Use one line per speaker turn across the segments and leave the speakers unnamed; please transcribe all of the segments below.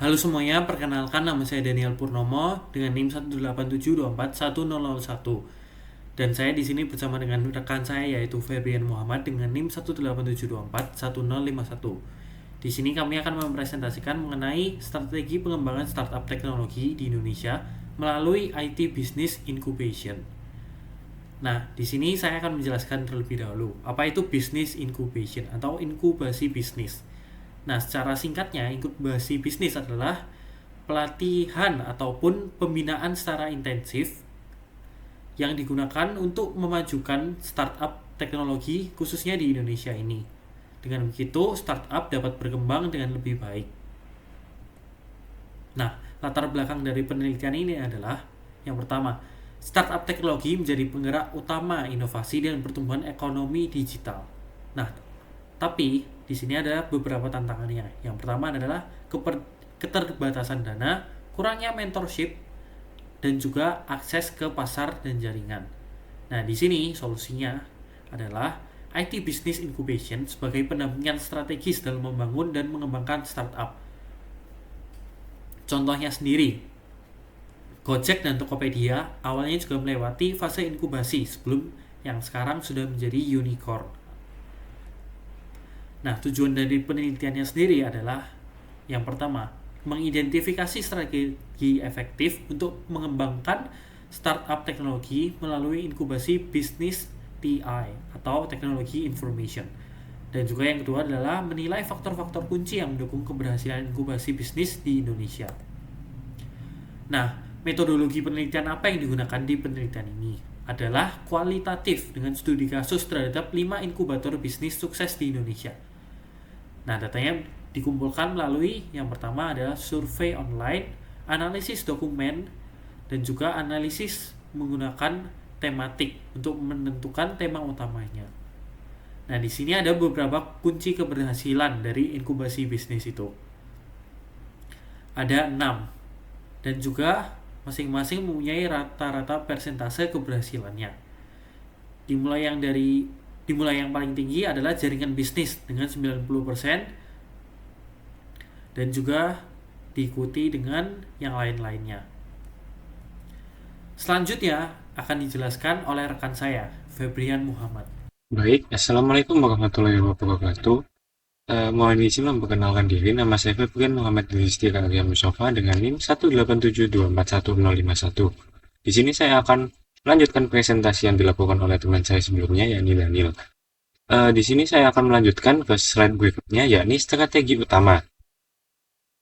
Halo semuanya, perkenalkan nama saya Daniel Purnomo dengan NIM 187241001. Dan saya di sini bersama dengan rekan saya yaitu Febrian Muhammad dengan NIM 187241051. Di sini kami akan mempresentasikan mengenai strategi pengembangan startup teknologi di Indonesia melalui IT Business Incubation. Nah, di sini saya akan menjelaskan terlebih dahulu apa itu business incubation atau inkubasi bisnis. Nah, secara singkatnya, inkubasi bisnis adalah pelatihan ataupun pembinaan secara intensif yang digunakan untuk memajukan startup teknologi khususnya di Indonesia ini. Dengan begitu, startup dapat berkembang dengan lebih baik. Nah, latar belakang dari penelitian ini adalah yang pertama, startup teknologi menjadi penggerak utama inovasi dan pertumbuhan ekonomi digital. Nah, tapi di sini ada beberapa tantangannya. Yang pertama adalah keterbatasan dana, kurangnya mentorship, dan juga akses ke pasar dan jaringan. Nah, di sini solusinya adalah IT Business Incubation sebagai pendampingan strategis dalam membangun dan mengembangkan startup. Contohnya sendiri, Gojek dan Tokopedia awalnya juga melewati fase inkubasi sebelum yang sekarang sudah menjadi unicorn. Nah, tujuan dari penelitiannya sendiri adalah yang pertama, mengidentifikasi strategi efektif untuk mengembangkan startup teknologi melalui inkubasi bisnis TI atau teknologi information. Dan juga yang kedua adalah menilai faktor-faktor kunci yang mendukung keberhasilan inkubasi bisnis di Indonesia. Nah, metodologi penelitian apa yang digunakan di penelitian ini? Adalah kualitatif dengan studi kasus terhadap 5 inkubator bisnis sukses di Indonesia. Nah, datanya dikumpulkan melalui yang pertama adalah survei online, analisis dokumen, dan juga analisis menggunakan tematik untuk menentukan tema utamanya. Nah, di sini ada beberapa kunci keberhasilan dari inkubasi bisnis itu. Ada 6 dan juga masing-masing mempunyai rata-rata persentase keberhasilannya. Dimulai yang paling tinggi adalah jaringan bisnis dengan 90% dan juga diikuti dengan yang lain-lainnya. Selanjutnya akan dijelaskan oleh rekan saya, Febrian Muhammad.
Baik, Assalamualaikum warahmatullahi wabarakatuh. Mohon izin memperkenalkan diri, nama saya Febrian Muhammad Rizky Arya Mustafa dengan NIM 187241051. Di sini saya akan melanjutkan presentasi yang dilakukan oleh teman saya sebelumnya, yakni Daniel. Di sini saya akan melanjutkan ke slide berikutnya, yakni strategi utama.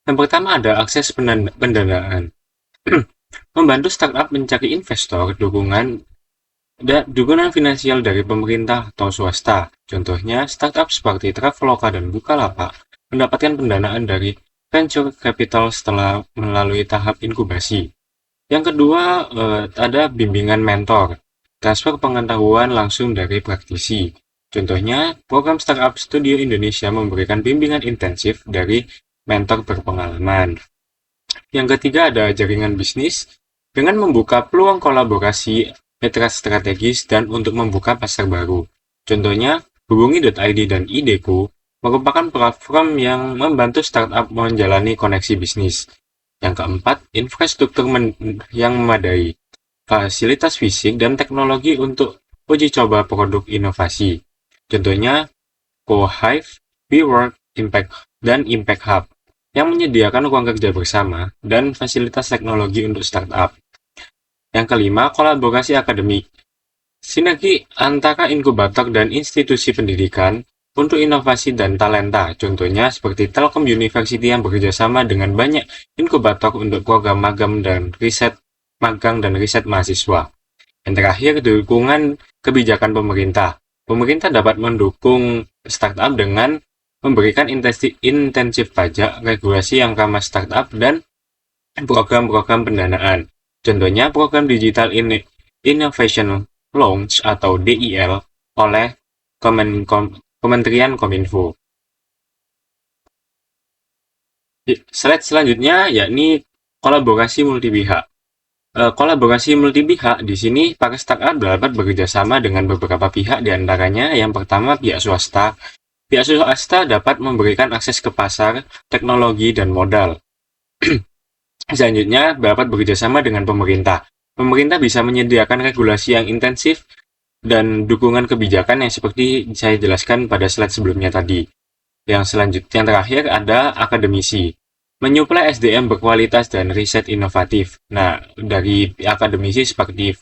Yang pertama ada akses pendanaan. Membantu startup mencari investor, dukungan finansial dari pemerintah atau swasta. Contohnya, startup seperti Traveloka dan Bukalapak mendapatkan pendanaan dari venture capital setelah melalui tahap inkubasi. Yang kedua, ada bimbingan mentor, transfer pengetahuan langsung dari praktisi. Contohnya, program Startup Studio Indonesia memberikan bimbingan intensif dari mentor berpengalaman. Yang ketiga ada jaringan bisnis, dengan membuka peluang kolaborasi mitra strategis dan untuk membuka pasar baru. Contohnya, hubungi.id dan Ideku merupakan platform yang membantu startup menjalani koneksi bisnis. Yang keempat, infrastruktur yang memadai, fasilitas fisik dan teknologi untuk uji coba produk inovasi. Contohnya, CoHive, WeWork, dan Impact Hub yang menyediakan ruang kerja bersama dan fasilitas teknologi untuk startup. Yang kelima, kolaborasi akademik. Sinergi antara inkubator dan institusi pendidikan untuk inovasi dan talenta. Contohnya seperti Telkom University yang bekerjasama dengan banyak inkubator untuk program magang dan riset mahasiswa. Yang terakhir, dukungan kebijakan pemerintah. Pemerintah dapat mendukung startup dengan memberikan intensif pajak, regulasi yang ramah startup, dan program-program pendanaan. Contohnya program Digital Innovation Launch atau DIL oleh Kementerian Kominfo. Slide selanjutnya yakni kolaborasi multipihak. Kolaborasi multipihak di sini para startup dapat bekerjasama dengan beberapa pihak, diantaranya yang pertama pihak swasta. Pihak swasta dapat memberikan akses ke pasar, teknologi, dan modal. Selanjutnya, dapat bekerjasama dengan pemerintah. Pemerintah bisa menyediakan regulasi yang intensif dan dukungan kebijakan yang seperti saya jelaskan pada slide sebelumnya tadi. Yang terakhir ada akademisi. Menyuplai SDM berkualitas dan riset inovatif. Nah, dari akademisi seperti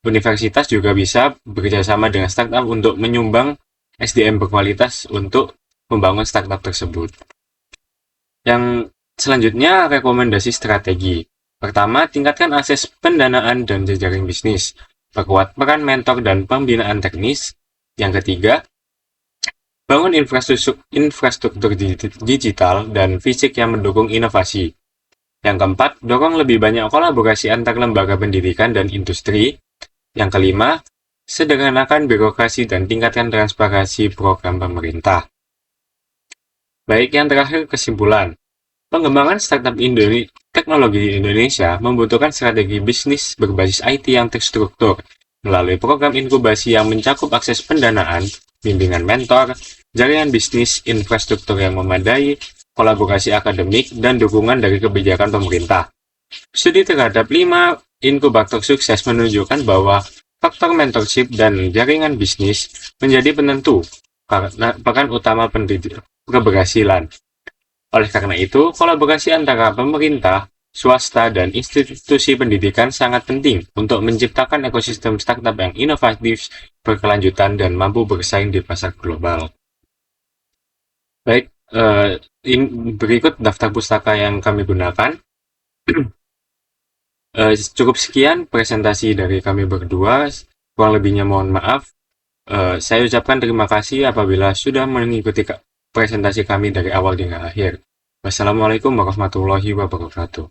universitas juga bisa bekerjasama dengan startup untuk menyumbang SDM berkualitas untuk membangun startup tersebut. Yang selanjutnya, rekomendasi strategi. Pertama, tingkatkan akses pendanaan dan jejaring bisnis. Perkuat peran mentor dan pembinaan teknis. Yang ketiga, bangun infrastruktur digital dan fisik yang mendukung inovasi. Yang keempat, dorong lebih banyak kolaborasi antar lembaga pendidikan dan industri. Yang kelima, sederhanakan birokrasi dan tingkatkan transparansi program pemerintah. Baik, yang terakhir kesimpulan. Pengembangan startup teknologi di Indonesia membutuhkan strategi bisnis berbasis IT yang terstruktur melalui program inkubasi yang mencakup akses pendanaan, bimbingan mentor, jaringan bisnis, infrastruktur yang memadai, kolaborasi akademik, dan dukungan dari kebijakan pemerintah. Studi terhadap 5 inkubator sukses menunjukkan bahwa faktor mentorship dan jaringan bisnis menjadi penentu karena peran utama keberhasilan. Oleh karena itu, kolaborasi antara pemerintah, swasta, dan institusi pendidikan sangat penting untuk menciptakan ekosistem startup yang inovatif, berkelanjutan, dan mampu bersaing di pasar global. Baik, berikut daftar pustaka yang kami gunakan. Cukup sekian presentasi dari kami berdua, kurang lebihnya mohon maaf. Saya ucapkan terima kasih apabila sudah mengikuti presentasi kami dari awal hingga akhir. Wassalamualaikum warahmatullahi wabarakatuh.